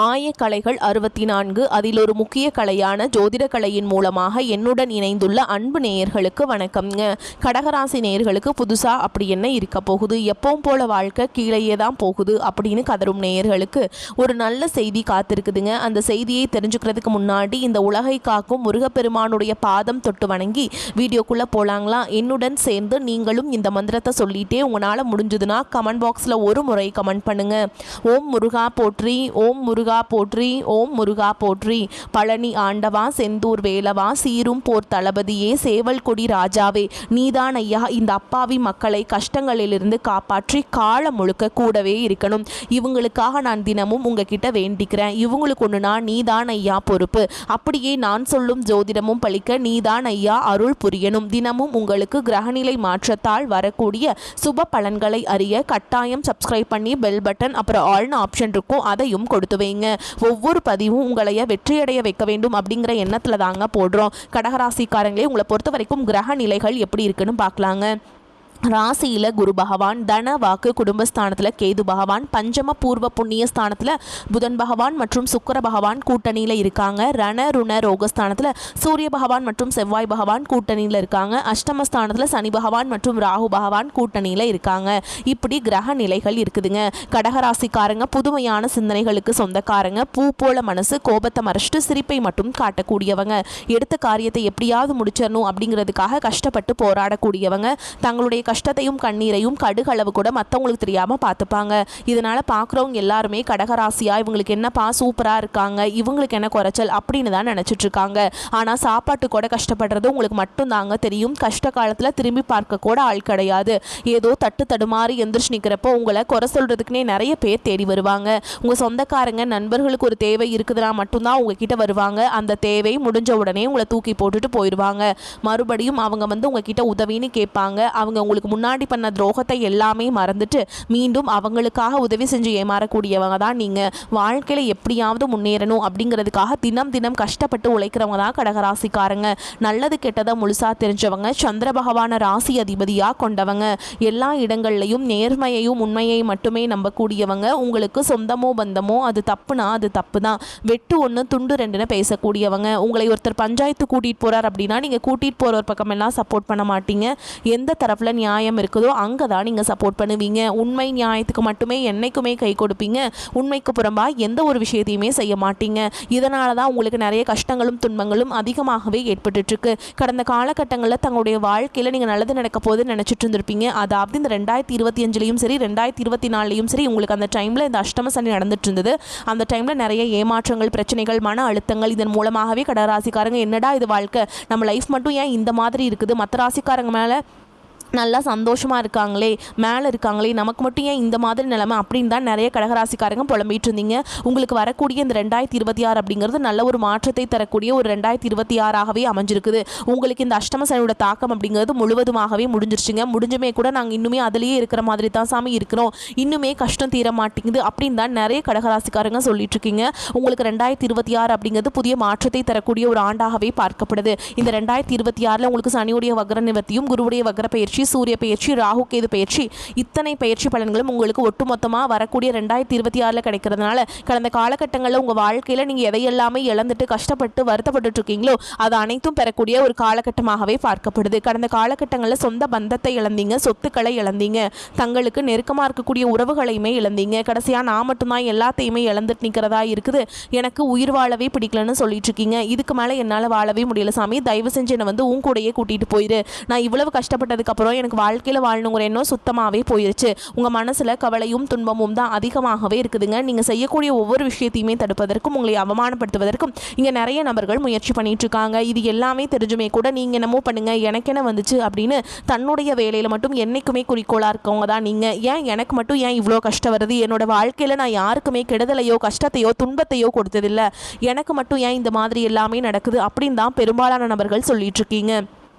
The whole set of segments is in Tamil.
ஆயக்கலைகள் 64 அதில் ஒரு முக்கிய கலையான ஜோதிட கலையின் மூலமாக என்னுடன் இணைந்துள்ள அன்பு நேயர்களுக்கு வணக்கம்ங்க. கடகராசி நேயர்களுக்கு புதுசா அப்படி என்ன இருக்க போகுது, எப்பவும் போல வாழ்க்கை கீழேயே தான் போகுது அப்படின்னு கதரும் நேயர்களுக்கு ஒரு நல்ல செய்தி காத்திருக்குதுங்க. அந்த செய்தியை தெரிஞ்சுக்கிறதுக்கு முன்னாடி இந்த உலகை காக்கும் முருகப்பெருமானுடைய பாதம் தொட்டு வணங்கி வீடியோக்குள்ள போலாங்களா? என்னுடன் சேர்ந்து நீங்களும் இந்த மந்திரத்தை சொல்லிட்டே உங்களால் முடிஞ்சதுன்னா கமெண்ட் பாக்ஸில் ஒரு முறை கமெண்ட் பண்ணுங்க. ஓம் முருகா போற்றி, ஓம் முருகா போற்றி, ஓம் முருகா போற்றி. பழனி ஆண்டவா, செந்தூர் வேலவா, சீரும் போர் தளபதியே, சேவல் கொடி ராஜாவே, நீதான் ஐயா இந்த அப்பாவி மக்களை கஷ்டங்களிலிருந்து காப்பாற்றி காலம் முழுக்க கூடவே இருக்கணும். இவங்களுக்காக நான் தினமும் உங்ககிட்ட வேண்டிக்கிறேன். இவங்களுக்கு ஒன்றுனா நீதான் ஐயா பொறுப்பு. அப்படியே நான் சொல்லும் ஜோதிடமும் பழிக்க நீதான் ஐயா அருள் புரியணும். தினமும் உங்களுக்கு கிரகநிலை மாற்றத்தால் வரக்கூடிய சுப பலன்களை அறிய கட்டாயம் சப்ஸ்கிரைப் பண்ணி பெல் பட்டன் அப்புறம் ஆல்னு ஆப்ஷன் இருக்கும், அதையும் கொடுத்து வைங்க. ஒவ்வொரு பதிவும் உங்களைய வெற்றியடைய வைக்க வேண்டும் அப்படிங்கிற எண்ணத்தில் தாங்க போடுறோம். கடகராசிக்காரங்களே, உங்களை பொறுத்த வரைக்கும் கிரக நிலைகள் எப்படி இருக்குன்னு பார்க்கலாங்க. ராசியில் குரு பகவான், தன வாக்கு குடும்பஸ்தானத்தில் கேது பகவான், பஞ்சம பூர்வ புண்ணிய ஸ்தானத்தில் புதன் பகவான் மற்றும் சுக்கிர பகவான் கூட்டணியில் இருக்காங்க. ரண ருண ரோகஸ்தானத்தில் சூரிய பகவான் மற்றும் செவ்வாய் பகவான் கூட்டணியில் இருக்காங்க. அஷ்டமஸ்தானத்தில் சனி பகவான் மற்றும் ராகு பகவான் கூட்டணியில் இருக்காங்க. இப்படி கிரக நிலைகள் இருக்குதுங்க. கடகராசிக்காரங்க புதுமையான சிந்தனைகளுக்கு சொந்தக்காரங்க. பூ போல மனசு, கோபத்தை மறைச்சிட்டு சிரிப்பை மட்டும் காட்டக்கூடியவங்க. எடுத்த காரியத்தை எப்படியாவது முடிச்சிடணும் அப்படிங்கிறதுக்காக கஷ்டப்பட்டு போராடக்கூடியவங்க. தங்களுடைய கஷ்டத்தையும் கண்ணீரையும் கடுகளவு கூட மற்றவங்களுக்கு தெரியாமல் பார்த்துப்பாங்க. இதனால் பார்க்குறவங்க எல்லாருமே கடகராசியா இவங்களுக்கு என்னப்பா சூப்பராக இருக்காங்க, இவங்களுக்கு என்ன குறைச்சல் அப்படின்னு தான் நினச்சிட்டு இருக்காங்க. ஆனால் சாப்பாட்டு கூட கஷ்டப்படுறது உங்களுக்கு மட்டும்தாங்க தெரியும். கஷ்ட காலத்தில் திரும்பி பார்க்க கூட ஆள் கிடையாது. ஏதோ தட்டு தடுமாறி எந்திரிச்சு நிற்கிறப்போ உங்களை குறை சொல்கிறதுக்குனே நிறைய பேர் தேடி வருவாங்க. உங்கள் சொந்தக்காரங்க நண்பர்களுக்கு ஒரு தேவை இருக்குதுன்னா மட்டும்தான் உங்ககிட்ட வருவாங்க. அந்த தேவை முடிஞ்ச உடனே உங்களை தூக்கி போட்டுட்டு போயிடுவாங்க. மறுபடியும் அவங்க உங்ககிட்ட உதவின்னு கேட்பாங்க. அவங்க உங்களுக்கு முன்னாடி பண்ண துரோகத்தை எல்லாமே மறந்துட்டு மீண்டும் அவங்களுக்காக உதவி செஞ்சு ஏமாறக்கூடியவங்க தான் நீங்கள். வாழ்க்கையில் எப்படியாவது முன்னேறணும் அப்படிங்கிறதுக்காக தினம் தினம் கஷ்டப்பட்டு உழைக்கிறவங்க தான் கடகராசிக்காரங்க. நல்லது கெட்டதை முழுசா தெரிஞ்சவங்க, சந்திர பகவான ராசி அதிபதியாக கொண்டவங்க, எல்லா இடங்கள்லையும் நேர்மையையும் உண்மையை மட்டுமே நம்பக்கூடியவங்க. உங்களுக்கு சொந்தமோ பந்தமோ அது தப்புனா அது தப்பு தான், வெட்டு ஒன்று துண்டு ரெண்டுன்னு பேசக்கூடியவங்க. உங்களை ஒருத்தர் பஞ்சாயத்து கூட்டிகிட்டு போகிறார் அப்படின்னா நீங்கள் கூட்டிகிட்டு போகிற ஒரு பக்கமெல்லாம் சப்போர்ட் பண்ண மாட்டீங்க. எந்த தரப்பில் நியாயம் இருக்குதோ அங்கே தான் நீங்கள் சப்போர்ட் பண்ணுவீங்க. உண்மை நியாயத்துக்கு மட்டுமே என்னைக்குமே கை கொடுப்பீங்க. உண்மைக்கு புறம்பாக எந்த ஒரு விஷயத்தையுமே செய்ய மாட்டீங்க. இதனால தான் உங்களுக்கு நிறைய கஷ்டங்களும் துன்பங்களும் அதிகமாகவே ஏற்பட்டுருக்கு. கடந்த காலகட்டங்களில் தங்களுடைய வாழ்க்கையில் நீங்கள் நல்லது நடக்க போது நினச்சிட்டு இருந்திருப்பீங்க. அதாவது இந்த 2025லையும் சரி 2024லையும் சரி உங்களுக்கு அந்த டைமில் இந்த அஷ்டம சனி நடந்துட்டு இருந்தது. அந்த டைமில் நிறைய ஏமாற்றங்கள், பிரச்சனைகள், மன அழுத்தங்கள், இதன் மூலமாகவே கடகராசிக்காரங்க என்னடா இது வாழ்க்கை, நம்ம லைஃப் மட்டும் ஏன் இந்த மாதிரி இருக்குது, மற்ற ராசிக்காரங்க மேலே நல்லா சந்தோஷமாக இருக்காங்களே, மேலே இருக்காங்களே, நமக்கு மட்டும் ஏன் இந்த மாதிரி நிலைமை அப்படின்னு தான் நிறைய கடகராசிக்காரங்க புலம்பிட்டு இருந்தீங்க. உங்களுக்கு வரக்கூடிய இந்த 2026 அப்படிங்கிறது நல்ல ஒரு மாற்றத்தை தரக்கூடிய ஒரு 2026ஆகவே அமைஞ்சிருக்குது. உங்களுக்கு இந்த அஷ்டம சனியோட தாக்கம் அப்படிங்கிறது முழுவதுமாகவே முடிஞ்சிருச்சுங்க. முடிஞ்சுமே கூட நாங்கள் இன்னுமே அதிலேயே இருக்கிற மாதிரி தான் சாமி இருக்கிறோம், இன்னுமே கஷ்டம் தீர மாட்டேங்குது அப்படின்னு தான் நிறைய கடகராசிக்காரங்க சொல்லிட்டு இருக்கீங்க. உங்களுக்கு 2026 அப்படிங்கிறது புதிய மாற்றத்தை தரக்கூடிய ஒரு ஆண்டாகவே பார்க்கப்படுது. இந்த 2026 உங்களுக்கு சனியுடைய வக்ர நிவர்த்தியும், குருவுடைய வக்ர பயிற்சி, சூரிய பயிற்சி, ராகு கேது பயிற்சி, இத்தனை பயிற்சி பலன்களும் உங்களுக்கு ஒட்டுமொத்தமாக வரக்கூடிய 2026 கிடைக்கிறதுனால கடந்த காலகட்டங்களில் உங்கள் வாழ்க்கையில் நீங்கள் எதையெல்லாமே இழந்துட்டு கஷ்டப்பட்டு வருத்தப்பட்டு இருக்கீங்களோ அது அனைத்தும் பெறக்கூடிய ஒரு காலகட்டமாகவே பார்க்கப்படுது. கடந்த காலகட்டங்களில் சொந்த பந்தத்தை இழந்தீங்க, சொத்துக்களை இழந்தீங்க, தங்களுக்கு நெருக்கமாக இருக்கக்கூடிய உறவுகளையுமே இழந்தீங்க. கடைசியாக நான் மட்டும்தான் எல்லாத்தையுமே இழந்துட்டு நிற்கிறதா இருக்குது, எனக்கு உயிர் வாழவே பிடிக்கலன்னு சொல்லிட்டு இருக்கீங்க. இதுக்கு மேலே என்னால் வாழவே முடியல சாமி, தயவு செஞ்சு என்னை உன் கூடையே கூட்டிகிட்டு போயிரு. நான் இவ்வளவு கஷ்டப்பட்டதுக்கப்புறம் எனக்கு வாழ்க்கையில் வாழணுங்கிற எண்ணம் சுத்தமாகவே போயிருச்சு. உங்கள் மனசில் கவலையும் துன்பமும் தான் அதிகமாகவே இருக்குதுங்க. நீங்கள் செய்யக்கூடிய ஒவ்வொரு விஷயத்தையுமே தடுப்பதற்கும், உங்களை அவமானப்படுத்துவதற்கும் இங்கே நிறைய நபர்கள் முயற்சி பண்ணிட்டு இருக்காங்க. இது எல்லாமே தெரிஞ்சுமே கூட நீங்கள் என்னமோ பண்ணுங்க, எனக்கு என்ன வந்துச்சு அப்படின்னு தன்னுடைய வேலையில் மட்டும் என்னைக்குமே குறிக்கோளாக இருக்கவங்க தான் நீங்கள். ஏன் எனக்கு மட்டும் ஏன் இவ்வளோ கஷ்டம் வருது, என்னோட வாழ்க்கையில் நான் யாருக்குமே கெடுதலையோ கஷ்டத்தையோ துன்பத்தையோ கொடுத்ததில்லை, எனக்கு மட்டும் ஏன் இந்த மாதிரி எல்லாமே நடக்குது அப்படின்னு தான் பெரும்பாலான நபர்கள் சொல்லிட்டு இருக்கீங்க.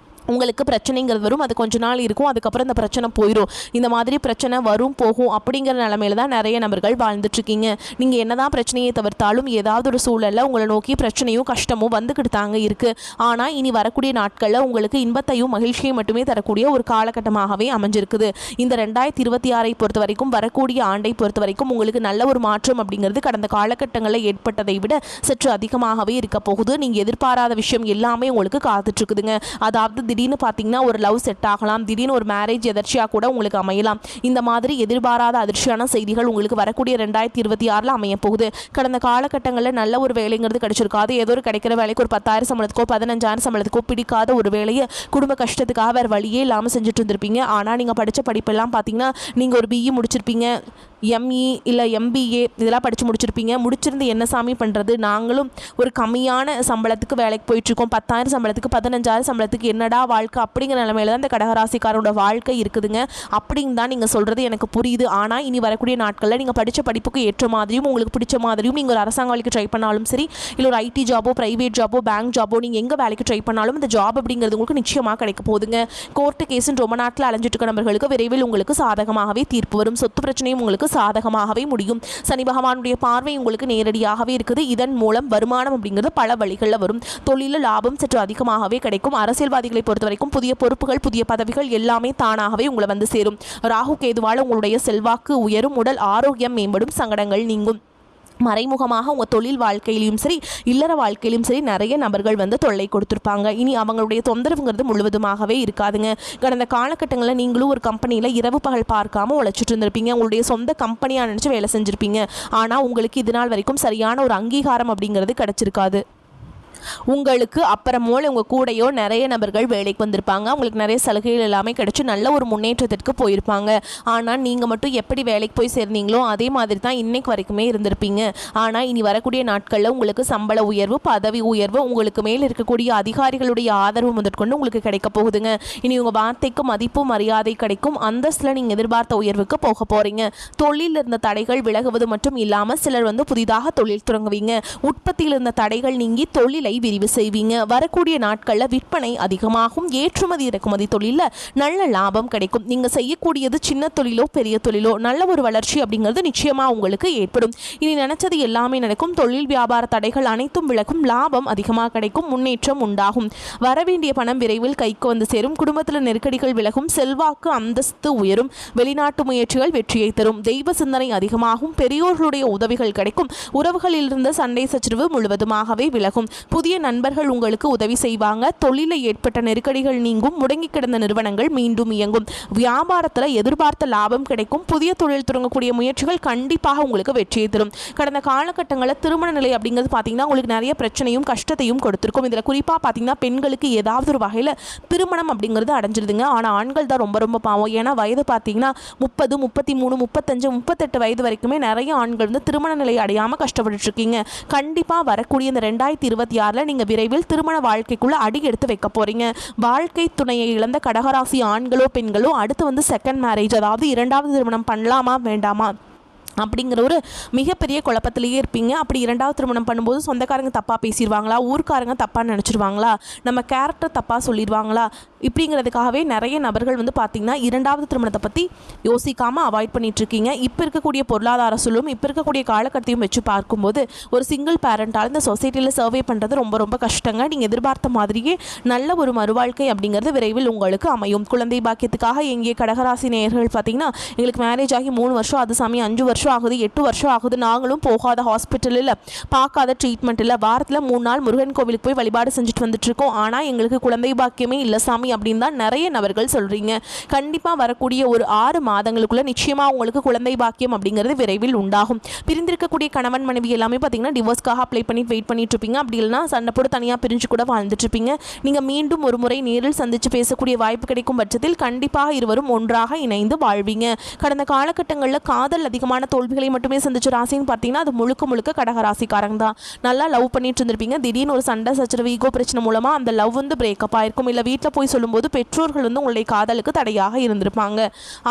உங்களுக்கு பிரச்சனைங்கிறது வரும், அது கொஞ்ச நாள் இருக்கும், அதுக்கப்புறம் இந்த பிரச்சனை போயிடும். இந்த மாதிரி பிரச்சனை வரும் போகும் அப்படிங்கிற நிலமையில தான் நிறைய நபர்கள் வாழ்ந்துட்டுருக்கீங்க. நீங்கள் என்னதான் பிரச்சனையை தவிர்த்தாலும் ஏதாவது ஒரு சூழலில் உங்களை நோக்கி பிரச்சனையும் கஷ்டமும் வந்துக்கிட்டு தாங்க இருக்குது. ஆனால் இனி வரக்கூடிய நாட்களில் உங்களுக்கு இன்பத்தையும் மகிழ்ச்சியையும் மட்டுமே தரக்கூடிய ஒரு காலகட்டமாகவே அமைஞ்சிருக்குது. இந்த 2026 பொறுத்த வரைக்கும், வரக்கூடிய ஆண்டை பொறுத்த வரைக்கும் உங்களுக்கு நல்ல ஒரு மாற்றம் அப்படிங்கிறது கடந்த காலகட்டங்களில் ஏற்பட்டதை விட சற்று அதிகமாகவே இருக்க போகுது. நீங்கள் எதிர்பாராத விஷயம் எல்லாமே உங்களுக்கு காத்துட்ருக்குதுங்க. அதாவது திடீர்னு பார்த்தீங்கன்னா ஒரு லவ் செட் ஆகலாம், திடீர்னு ஒரு மேரேஜ் எதர்ச்சியாக கூட உங்களுக்கு அமையலாம். இந்த மாதிரி எதிர்பாராத அதிர்ச்சியான செய்திகள் உங்களுக்கு வரக்கூடிய 2026 அமைய போகுது. கடந்த காலகட்டங்களில் நல்ல ஒரு வேலைங்கிறது கிடைச்சிருக்காது. ஏதோ ஒரு கிடைக்கிற வேலைக்கு ஒரு 10,000 சம்பளத்துக்கோ 15,000 சம்பளத்துக்கோ பிடிக்காத ஒரு வேலையை குடும்ப கஷ்டத்துக்காக வேறு வழியே இல்லாமல் செஞ்சுட்டு இருந்திருப்பீங்க. ஆனால் நீங்கள் படித்த படிப்பெல்லாம் பார்த்தீங்கன்னா நீங்கள் ஒரு BE முடிச்சிருப்பீங்க, ME இல்லை MBA இதெல்லாம் படித்து முடிச்சிருப்பீங்க. முடிச்சிருந்து என்ன சாமி பண்ணுறது, நாங்களும் ஒரு கம்மியான சம்பளத்துக்கு வேலைக்கு போயிட்டுருக்கோம், 10,000 சம்பளத்துக்கு 15,000 சம்பளத்துக்கு என்னடா வாழ்க்கை அப்படிங்கிற நிலமையில தான் இந்த கடகராசிக்காரோட வாழ்க்கை இருக்குதுங்க. அப்படின்னு தான் நீங்கள் சொல்கிறது எனக்கு புரியுது. ஆனால் இனி வரக்கூடிய நாட்களில் நீங்கள் படித்த படிப்புக்கு ஏற்ற மாதிரியும் உங்களுக்கு பிடிச்ச மாதிரியும் நீங்கள் ஒரு அரசாங்க வேலைக்கு ட்ரை பண்ணாலும் சரி, இல்லை ஒரு IT ஜாபோ ப்ரைவேட் ஜாபோ பேங்க் ஜாபோ நீங்கள் எங்கே வேலைக்கு ட்ரை பண்ணாலும் இந்த ஜாப் அப்படிங்கிறது உங்களுக்கு நிச்சயமாக கிடைக்க போகுதுங்க. கோர்ட்டு கேஸுன்னு ரொம்ப நாட்டில் அலைஞ்சிட்டு இருக்க நபர்களுக்கு விரைவில் உங்களுக்கு சாதகமாகவே தீர்ப்பு வரும். சொத்து பிரச்சனையும் உங்களுக்கு சாதகமாகவே முடியும். சனி பகவானுடைய பார்வை உங்களுக்கு நேரடியாகவே இருக்குது. இதன் மூலம் வருமானம் அப்படிங்கிறது பல வழிகளில் வரும். தொழில லாபம் சற்று அதிகமாகவே கிடைக்கும். அரசியல்வாதிகளை பொறுத்த வரைக்கும் புதிய பொறுப்புகள் புதிய பதவிகள் எல்லாமே தானாகவே உங்களை வந்து சேரும். ராகு கேதுவால் உங்களுடைய செல்வாக்கு உயரும், உடல் ஆரோக்கியம் மேம்படும், சங்கடங்கள் நீங்கும். மறைமுகமாக உங்கள் தொழில் வாழ்க்கையிலையும் சரி இல்லற வாழ்க்கையிலும் சரி நிறைய நபர்கள் வந்து தொல்லை கொடுத்துருப்பாங்க. இனி அவங்களுடைய தொந்தரவுங்கிறது முழுவதுமாகவே இருக்காதுங்க. கடந்த காலகட்டங்களில் நீங்களும் ஒரு கம்பெனியில் இரவு பகல் பார்க்காம உழைச்சிட்டு இருந்திருப்பீங்க. உங்களுடைய சொந்த கம்பெனியாக நினச்சி வேலை செஞ்சுருப்பீங்க. ஆனால் உங்களுக்கு இது நாள் வரைக்கும் சரியான ஒரு அங்கீகாரம் அப்படிங்கிறது கிடச்சிருக்காது. உங்களுக்கு அப்புறமோல உங்கள் கூடையோ நிறைய நபர்கள் வேலைக்கு வந்திருப்பாங்க. அவங்களுக்கு நிறைய சலுகைகள் எல்லாமே கிடைச்சி நல்ல ஒரு முன்னேற்றத்திற்கு போயிருப்பாங்க. ஆனால் நீங்கள் மட்டும் எப்படி வேலைக்கு போய் சேர்ந்தீங்களோ அதே மாதிரி தான் இன்னைக்கு வரைக்குமே இருந்திருப்பீங்க. ஆனால் இனி வரக்கூடிய நாட்களில் உங்களுக்கு சம்பள உயர்வு பதவி உயர்வு உங்களுக்கு மேல் இருக்கக்கூடிய அதிகாரிகளுடைய ஆதரவு முதற்கொண்டு உங்களுக்கு கிடைக்க போகுதுங்க. இனி உங்கள் வார்த்தைக்கு மதிப்பு மரியாதை கிடைக்கும். அந்தஸ்தில் நீங்கள் எதிர்பார்த்த உயர்வுக்கு போக போகிறீங்க. தொழிலில் இருந்த தடைகள் விலகுவது மட்டும் இல்லாமல் சிலர் வந்து புதிதாக தொழில் தொடங்குவீங்க. உற்பத்தியில் இருந்த தடைகள் நீங்கி தொழிலை விரிவு செய்வீங்க. வரக்கூடிய நாட்களில் விற்பனை அதிகமாகும். ஏற்றுமதி இறக்குமதி தொழிலில் நல்ல லாபம் கிடைக்கும். நீங்கள் செய்யக்கூடியது சின்ன தொழிலோ பெரிய தொழிலோ நல்ல ஒரு வளர்ச்சி அப்படிங்கிறது நிச்சயமாக உங்களுக்கு ஏற்படும். இனி நினைச்சது எல்லாமே நடக்கும். தொழில் வியாபார தடைகள் அனைத்தும் விலகும். லாபம் அதிகமாக கிடைக்கும். முன்னேற்றம் உண்டாகும். வரவேண்டிய பணம் விரைவில் கைக்கு வந்து சேரும். குடும்பத்தில் நெருக்கடிகள் விலகும். செல்வாக்கு அந்தஸ்து உயரும். வெளிநாட்டு முயற்சிகள் வெற்றியை தரும். தெய்வ சிந்தனை அதிகமாகும். பெரியோர்களுடைய உதவிகள் கிடைக்கும். உறவுகளில் இருந்த சண்டை சச்சரவு முழுவதுமாகவே விலகும். புதிய நண்பர்கள் உங்களுக்கு உதவி செய்வாங்க. தொழிலில் ஏற்பட்ட நெருக்கடிகள் நீங்கும். முடங்கி கிடந்த நிறுவனங்கள் மீண்டும் இயங்கும். வியாபாரத்தில் எதிர்பார்த்த லாபம் கிடைக்கும். புதிய தொழில் தொடங்கக்கூடிய முயற்சிகள் கண்டிப்பாக உங்களுக்கு வெற்றியை தரும். கடந்த காலகட்டங்களில் திருமண நிலை அப்படிங்கிறது பார்த்தீங்கன்னா உங்களுக்கு நிறைய பிரச்சனையும் கஷ்டத்தையும் கொடுத்துருக்கும். இதில் குறிப்பாக பார்த்தீங்கன்னா பெண்களுக்கு ஏதாவது ஒரு வகையில் திருமணம் அப்படிங்கிறது அடைஞ்சிருதுங்க. ஆனால் ஆண்கள் தான் ரொம்ப ரொம்ப பாவம். ஏன்னா வயது பார்த்தீங்கன்னா 30 33 35 38 வயது வரைக்குமே நிறைய ஆண்கள் வந்து திருமண நிலை அடையாமல் கஷ்டப்பட்டு இருக்கீங்க. கண்டிப்பாக வரக்கூடிய இந்த 2026 நீங்கள் விரைவில் திருமண வாழ்க்கைக்குள்ள அடி எடுத்து வைக்க போறீங்க. வாழ்க்கை துணையை இழந்த கடகராசி ஆண்களோ பெண்களோ அடுத்து வந்து செகண்ட் மேரேஜ், அதாவது இரண்டாவது திருமணம் பண்ணலாமா வேண்டாமா அப்படிங்கிற ஒரு மிகப்பெரிய குழப்பத்திலேயே இருப்பீங்க. அப்படி இரண்டாவது திருமணம் பண்ணும்போது சொந்தக்காரங்க தப்பாக பேசிடுவாங்களா, ஊர்க்காரங்க தப்பாக நினச்சிருவாங்களா, நம்ம கேரக்டர் தப்பாக சொல்லிடுவாங்களா, இப்படிங்கிறதுக்காகவே நிறைய நபர்கள் வந்து பார்த்திங்கன்னா இரண்டாவது திருமணத்தை பற்றி யோசிக்காமல் அவாய்ட் பண்ணிகிட்ருக்கீங்க. இப்போ இருக்கக்கூடிய பொருளாதார சூழலும் இப்போ இருக்கக்கூடிய காலகட்டத்தையும் வச்சு பார்க்கும்போது ஒரு சிங்கிள் பேரண்டால் இந்த சொசைட்டியில் சர்வே பண்ணுறது ரொம்ப ரொம்ப கஷ்டங்க. நீங்கள் எதிர்பார்த்த மாதிரியே நல்ல ஒரு மறுவாழ்க்கை அப்படிங்கிறது விரைவில் உங்களுக்கு அமையும். குழந்தை பாக்கியத்துக்காக எங்கே கடகராசி நேயர்கள் பார்த்திங்கன்னா எங்களுக்கு மேரேஜ் ஆகி 3 வருஷம் அது சாமி 5 வருஷம் ஆகுது 8 வருஷம் ஆகுது, நாங்களும் போகாத ஹாஸ்பிட்டலில் பார்க்காத ட்ரீட்மெண்ட் இல்லை, வாரத்தில் 3 நாள் முருகன் கோவிலுக்கு போய் வழிபாடு செஞ்சுட்டு வந்துட்டு இருக்கோம், ஆனால் எங்களுக்கு குழந்தை பாக்கியமே இல்லை சாமி அப்படின்னு தான் நிறைய நபர்கள் சொல்கிறீங்க. கண்டிப்பாக வரக்கூடிய ஒரு 6 மாதங்களுக்குள்ள நிச்சயமாக உங்களுக்கு குழந்தை பாக்கியம் அப்படிங்கிறது விரைவில் உண்டாகும். பிரிந்திருக்கக்கூடிய கணவன் மனைவி எல்லாமே பார்த்தீங்கன்னா டிவோர்ஸ்க்காக அப்ளை பண்ணி வெயிட் பண்ணிட்டு இருப்பீங்க. அப்படி இல்லைனா சண்டை போட்டு தனியாக பிரிஞ்சு கூட வாழ்ந்துட்டு இருப்பீங்க. நீங்கள் மீண்டும் ஒரு முறை நேரில் சந்தித்து பேசக்கூடிய வாய்ப்பு கிடைக்கும் பட்சத்தில் கண்டிப்பாக இருவரும் ஒன்றாக இணைந்து வாழ்வீங்க. கடந்த காலகட்டங்களில் காதல் அதிகமான தோல்விகளை மட்டுமே சந்திச்ச ராசின்னு பார்த்தீங்கன்னா அது முழுக்க முழுக்க கடகராசிக்காரங்க தான். நல்லா லவ் பண்ணிட்டு இருந்திருப்பீங்க. திடீர்னு ஒரு சண்டை சச்சரவு ஈகோ பிரச்சனை மூலமா அந்த லவ் வந்து பிரேக்கப் ஆயிருக்கும். இல்லை வீட்டில் போய் சொல்லும்போது பெற்றோர்கள் வந்து உங்களுடைய காதலுக்கு தடையாக இருந்திருப்பாங்க.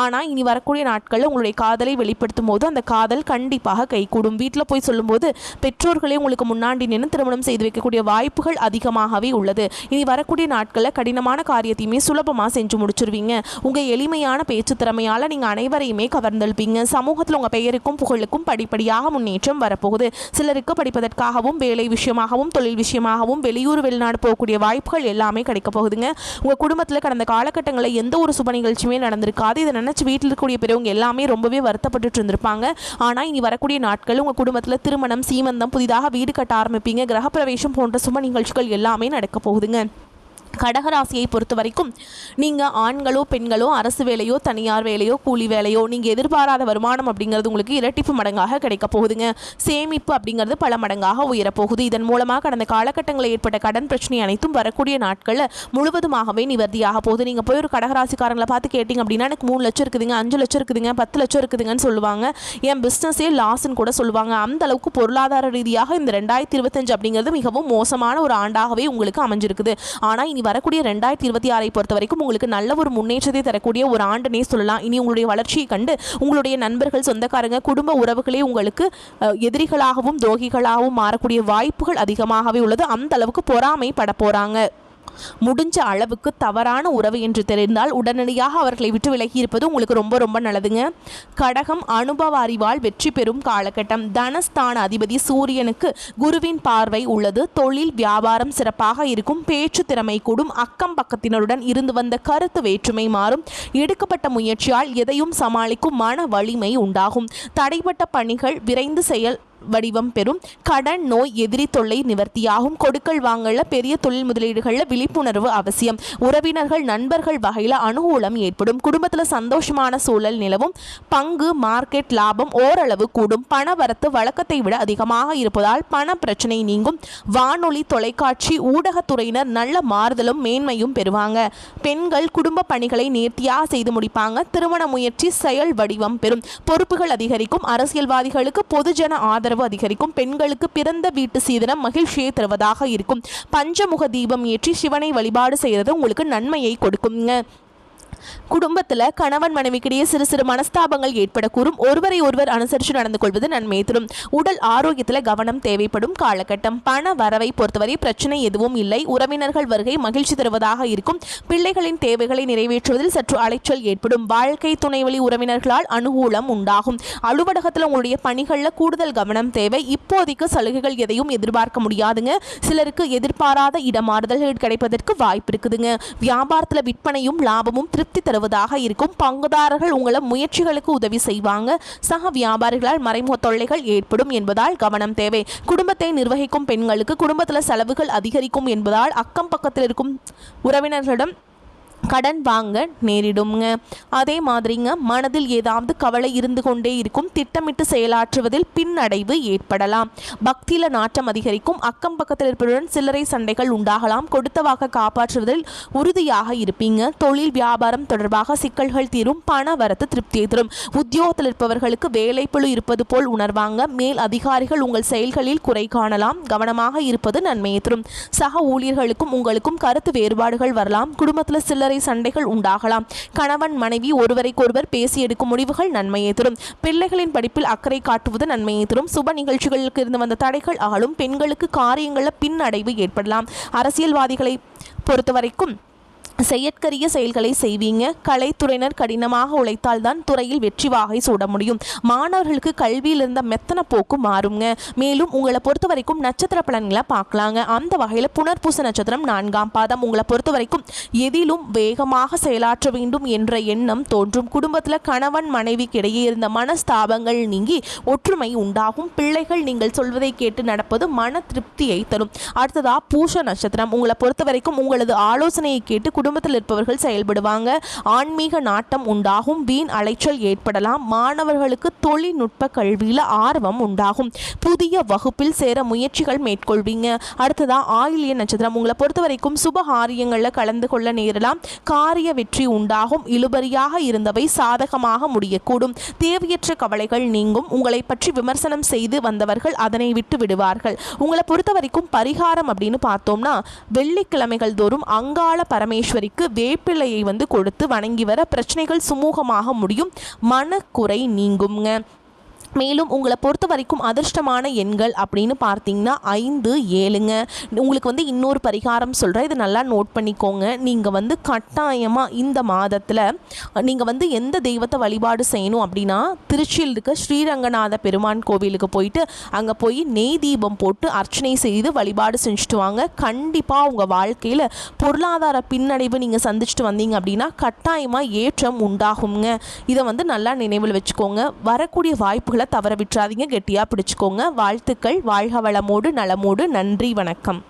ஆனால் இனி வரக்கூடிய நாட்களில் உங்களுடைய காதலை வெளிப்படுத்தும் போது அந்த காதல் கண்டிப்பாக கைகூடும். வீட்டில் போய் சொல்லும்போது பெற்றோர்களே உங்களுக்கு முன்னாடி நின்று திருமணம் செய்து வைக்கக்கூடிய வாய்ப்புகள் அதிகமாகவே உள்ளது. இனி வரக்கூடிய நாட்களில் கடினமான காரியத்தையுமே சுலபமாக செஞ்சு முடிச்சிருவீங்க. உங்கள் எளிமையான பேச்சு திறமையால் நீங்கள் அனைவரையுமே கவர்ந்தெழுப்பீங்க. சமூகத்தில் உங்கள் பெயருக்கும் புகழுக்கும் படிப்படியாக முன்னேற்றம் வரப்போகுது. சிலருக்கு படிப்பதற்காகவும் வேலை விஷயமாகவும் தொழில் விஷயமாகவும் வெளியூர் வெளிநாடு போகக்கூடிய வாய்ப்புகள் எல்லாமே கிடைக்க போகுதுங்க. உங்கள் குடும்பத்தில் கடந்த காலகட்டங்களில் எந்த ஒரு சுப நிகழ்ச்சியுமே நடந்திருக்காது. இதை நினச்சி வீட்டில் இருக்கக்கூடிய பெரியவங்க எல்லாமே ரொம்பவே வருத்தப்பட்டு இருந்திருப்பாங்க. ஆனால் இனி வரக்கூடிய நாட்கள் உங்கள் குடும்பத்தில் திருமணம், சீமந்தம், புதிதாக வீடு கட்ட ஆரம்பிப்பீங்க. கிரகப்பிரவேசம் போன்ற சுப நிகழ்ச்சிகள் எல்லாமே நடக்க போகுதுங்க. கடகராசியை பொறுத்த வரைக்கும் நீங்கள் ஆண்களோ பெண்களோ அரசு வேலையோ தனியார் வேலையோ கூலி வேலையோ நீங்கள் எதிர்பாராத வருமானம் அப்படிங்கிறது உங்களுக்கு இரட்டிப்பு மடங்காக கிடைக்க போகுதுங்க. சேமிப்பு அப்படிங்கிறது பல மடங்காக உயரப்போகுது. இதன் மூலமாக கடந்த காலகட்டங்களில் ஏற்பட்ட கடன் பிரச்சனை அனைத்தும் வரக்கூடிய நாட்களில் முழுவதுமாகவே நிவர்த்தியாக போகுது. நீங்கள் போய் ஒரு கடகராசிக்காரங்களை பார்த்து கேட்டிங்க அப்படின்னா எனக்கு 3 லட்சம் இருக்குதுங்க, 5 லட்சம் இருக்குதுங்க, 10 லட்சம் இருக்குதுங்கன்னு சொல்லுவாங்க. என் பிஸ்னஸே லாஸ்ன்னு கூட சொல்லுவாங்க. அந்த அளவுக்கு பொருளாதார ரீதியாக இந்த 2025 அப்படிங்கிறது மிகவும் மோசமான ஒரு ஆண்டாகவே உங்களுக்கு அமைஞ்சிருக்குது. ஆனால் இனி வரக்கூடிய 2026 பொறுத்த வரைக்கும் உங்களுக்கு நல்ல ஒரு முன்னேற்றத்தை தரக்கூடிய ஒரு ஆண்டுனே சொல்லலாம். இனி உங்களுடைய வளர்ச்சியை கண்டு உங்களுடைய நண்பர்கள், சொந்தக்காரங்க, குடும்ப உறவுகளே உங்களுக்கு எதிரிகளாகவும் துரோகிகளாகவும் மாறக்கூடிய வாய்ப்புகள் அதிகமாகவே உள்ளது. அந்த அளவுக்கு பொறாமைப்பட போறாங்க. முடிஞ்ச அளவுக்கு தவறான உறவு என்று தெரிந்தால் உடனடியாக அவர்களை விட்டு விலகி இருப்பது உங்களுக்கு ரொம்ப ரொம்ப நல்லதுங்க. கடகம் அனுபவ அறிவால் வெற்றி பெறும் காலகட்டம். தனஸ்தான அதிபதி சூரியனுக்கு குருவின் பார்வை உள்ளது. தொழில் வியாபாரம் சிறப்பாக இருக்கும். பேச்சு திறமை கூடும். அக்கம் பக்கத்தினருடன் இருந்து வந்த கருத்து வேற்றுமை மாறும். எடுக்கப்பட்ட முயற்சியால் எதையும் சமாளிக்கும் மன வலிமை உண்டாகும். தடைப்பட்ட பணிகள் விரைந்து செயல் வடிவம் பெறும். கடன், நோய், எதிரி தொல்லை நிவர்த்தியாகும். கொடுக்கல் வாங்கல பெரிய தொழில் முதலீடுகளில் விழிப்புணர்வு அவசியம். உறவினர்கள், நண்பர்கள் வகையில் அனுகூலம் ஏற்படும். குடும்பத்தில் சந்தோஷமான சூழல் நிலவும். பங்கு மார்க்கெட் லாபம் ஓரளவு கூடும். பண வரத்து வழக்கத்தை விட அதிகமாக இருப்பதால் பண பிரச்சனை நீங்கும். வானொலி, தொலைக்காட்சி, ஊடகத்துறையினர் நல்ல மாறுதலும் மேன்மையும் பெறுவாங்க. பெண்கள் குடும்ப பணிகளை நேர்த்தியாக செய்து முடிப்பாங்க. திருமண முயற்சி செயல் வடிவம் பெறும். பொறுப்புகள் அதிகரிக்கும். அரசியல்வாதிகளுக்கு பொதுஜன ஆதரவு அதிகரிக்கும். பெண்களுக்கு பிறந்த வீட்டு சீதனம் மகிழ்ச்சியை தருவதாக இருக்கும். பஞ்சமுக தீபம் ஏற்றி சிவனை வழிபாடு செய்கிறது உங்களுக்கு நன்மையை கொடுக்குங்க. குடும்பத்தில் கணவன் மனைவிக்கிடையே சிறு சிறு மனஸ்தாபங்கள் ஏற்படக்கூடும். ஒருவரை ஒருவர் அனுசரித்து நடந்து கொள்வது நன்மை தரும். உடல் ஆரோக்கியத்தில் கவனம் தேவைப்படும் காலகட்டம். பண வரவை பொறுத்தவரை பிரச்சனை எதுவும் இல்லை. உறவினர்கள் வருகை மகிழ்ச்சி தருவதாக இருக்கும். பிள்ளைகளின் தேவைகளை நிறைவேற்றுவதில் சற்று அலைச்சல் ஏற்படும். வாழ்க்கை துணை வழி உறவினர்களால் அனுகூலம் உண்டாகும். அலுவலகத்தில் உங்களுடைய பணிகளில் கூடுதல் கவனம் தேவை. இப்போதைக்கு சலுகைகள் எதையும் எதிர்பார்க்க முடியாதுங்க. சிலருக்கு எதிர்பாராத இடமாறுதல்கள் கிடைப்பதற்கு வாய்ப்பு இருக்குதுங்க. வியாபாரத்தில் விற்பனையும் லாபமும் திருப்தி தருவதாக இருக்கும். பங்குதாரர்கள் உங்கள முயற்சிகளுக்கு உதவி செய்வாங்க. சக வியாபாரிகளால் மறைமுக தொல்லைகள் ஏற்படும் என்பதால் கவனம் தேவை. குடும்பத்தை நிர்வகிக்கும் பெண்களுக்கு குடும்பத்தில் செலவுகள் அதிகரிக்கும் என்பதால் அக்கம் பக்கத்தில் இருக்கும் உறவினர்களிடம் கடன் வாங்க நேரிடுங்க. அதே மாதிரிங்க மனதில் ஏதாவது கவலை இருந்து கொண்டே இருக்கும். திட்டமிட்டு செயலாற்றுவதில் பின்னடைவு ஏற்படலாம். பக்தியில் நாட்டம் அதிகரிக்கும். அக்கம் பக்கத்தில் இருப்பதுடன் சில்லறை சண்டைகள் உண்டாகலாம். கொடுத்த வாக்க காப்பாற்றுவதில் உறுதியாக இருப்பீங்க. தொழில் வியாபாரம் தொடர்பாக சிக்கல்கள் தீரும். பண வரத்து திருப்தியை தரும். உத்தியோகத்தில் இருப்பவர்களுக்கு வேலைப்பளு இருப்பது போல் உணர்வாங்க. மேல் அதிகாரிகள் உங்கள் செயல்களில் குறை காணலாம். கவனமாக இருப்பது நன்மையை தரும். சக ஊழியர்களுக்கும் உங்களுக்கும் கருத்து வேறுபாடுகள் வரலாம். குடும்பத்தில் சில்லறை சண்டைகள் உண்டாகலாம். கணவன் மனைவி ஒருவரைக்கொருவர் பேசி எடுக்கும் முடிவுகள் நன்மையை தரும். பிள்ளைகளின் படிப்பில் அக்கறை காட்டுவது நன்மையை தரும். சுப நிகழ்ச்சிகளுக்கு இருந்து வந்த தடைகள் அகலும். பெண்களுக்கு காரியங்களில் பின்னடைவு ஏற்படலாம். அரசியல்வாதிகளை பொறுத்தவரைக்கும் செயற்கரிய செயல்களை செய்வீங்க. கலைத்துறையினர் கடினமாக உழைத்தால் தான் துறையில் வெற்றி வாகை சூட முடியும். மாணவர்களுக்கு கல்வியில் இருந்த மெத்தன போக்கு மாறுங்க. மேலும் உங்களை பொறுத்த வரைக்கும் நட்சத்திர பலன்களை பார்க்கலாங்க. அந்த வகையில் புனர்பூச நட்சத்திரம் 4ஆம் பாதம். உங்களை பொறுத்த வரைக்கும் எதிலும் வேகமாக செயலாற்ற வேண்டும் என்ற எண்ணம் தோன்றும். குடும்பத்தில் கணவன் மனைவிக்கு இடையே இருந்த மனஸ்தாபங்கள் நீங்கி ஒற்றுமை உண்டாகும். பிள்ளைகள் நீங்கள் சொல்வதை கேட்டு நடப்பது மன திருப்தியை தரும். அடுத்ததா பூச நட்சத்திரம். உங்களை பொறுத்த வரைக்கும் உங்களது ஆலோசனையை கேட்டு குடும்பத்தில் இருப்பவர்கள் செயல்படுவாங்க. ஆன்மீக நாட்டம் உண்டாகும். வீண் அலைச்சல் ஏற்படலாம். மாணவர்களுக்கு தொழில்நுட்ப கல்வியில் ஆர்வம் உண்டாகும். புதிய வகுப்பில் சேர முயற்சிகள் மேற்கொள்வீங்க. அடுத்ததான் ஆயில்ய நட்சத்திரம். உங்களை பொறுத்த வரைக்கும் சுபகாரியங்களில் கலந்து கொள்ள நேரலாம். காரிய வெற்றி உண்டாகும். இழுபறியாக இருந்தவை சாதகமாக முடியக்கூடும். தேவையற்ற கவலைகள் நீங்கும். உங்களை பற்றி விமர்சனம் செய்து வந்தவர்கள் அதனை விட்டு விடுவார்கள். உங்களை பொறுத்த வரைக்கும் பரிகாரம் அப்படின்னு பார்த்தோம்னா வெள்ளிக்கிழமைகள் தோறும் அங்காள பரமேஸ்வரிக்கு வேப்பிலையை கொடுத்து வணங்கி வர பிரச்சனைகள் சுமூகமாக முடியும். மனக்குறை நீங்குங்க. மேலும் உங்களை பொறுத்த வரைக்கும் அதிர்ஷ்டமான எண்கள் அப்படின்னு பார்த்தீங்கன்னா 5, 7ங்க. உங்களுக்கு இன்னொரு பரிகாரம் சொல்கிறேன், இது நல்லா நோட் பண்ணிக்கோங்க. நீங்கள் கட்டாயமாக இந்த மாதத்தில் நீங்கள் எந்த தெய்வத்தை வழிபாடு செய்யணும் அப்படின்னா திருச்சியில் இருக்க ஸ்ரீரங்கநாத பெருமான் கோவிலுக்கு போயிட்டு அங்கே போய் நெய் தீபம் போட்டு அர்ச்சனை செய்து வழிபாடு செஞ்சுட்டு வாங்க. கண்டிப்பாக உங்கள் வாழ்க்கையில் பொருளாதார பின்னடைவு நீங்கள் சந்திச்சுட்டு வந்தீங்க அப்படின்னா கட்டாயமாக ஏற்றம் உண்டாகுங்க. இதை நல்லா நினைவில் வச்சுக்கோங்க. வரக்கூடிய வாய்ப்புகளை தவற விட்டுறாதீங்க. கெட்டியாக பிடிச்சுக்கோங்க. வாழ்த்துக்கள். வாழ்க வளமோடு நலமோடு. நன்றி, வணக்கம்.